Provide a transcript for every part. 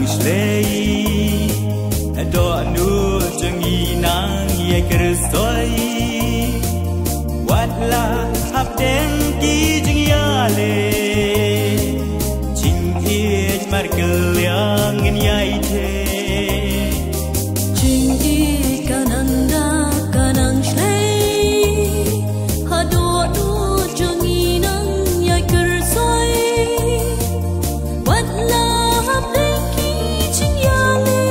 slei do nu jangi nang ye kristoi watla hab den ki jing ya le jing ye mar kelyang in yai the jing ye kananda kanang slei hado du jangi nang ye kristoi watla hab den ki jing ya le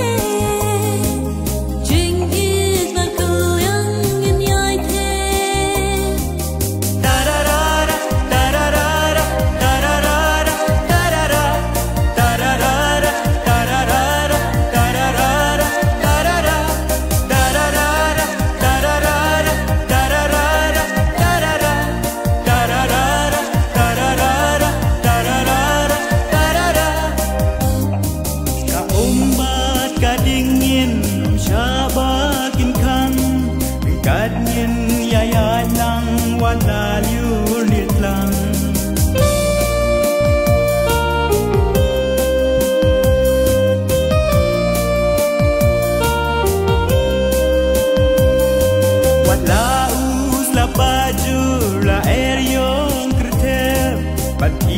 jing ye mar kelyang in yai the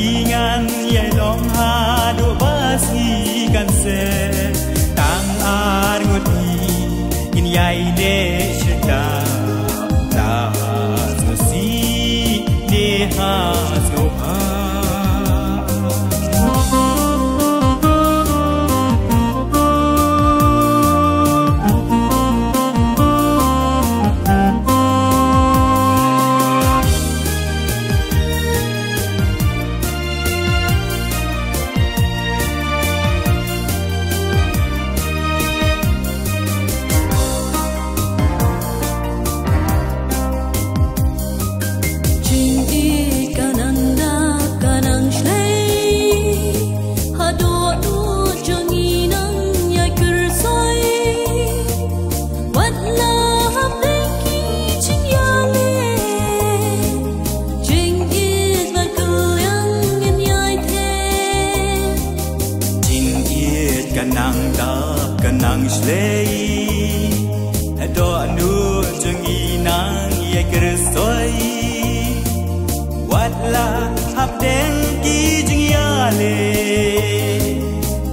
Ingan ye long ha do basi kan se tang ar ngoti in yai de shita la so si ne ha so ha kanang slei do nu jangi nang ye kristoi watla hab den ki jing ya le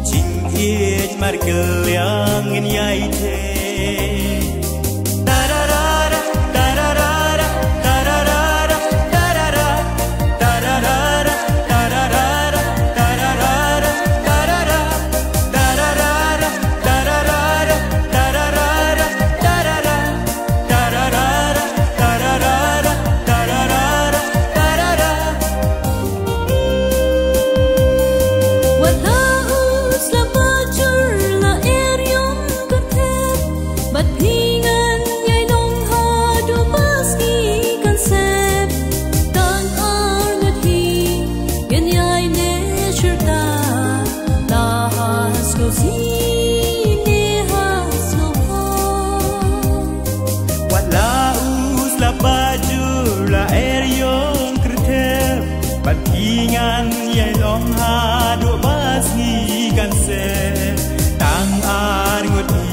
jing ye mar kelyang in yai the Ingan ye long ha do basi kan se tang ar ngoti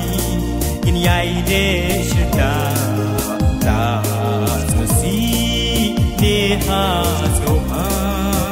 in yai de shita la so si ne ha so ha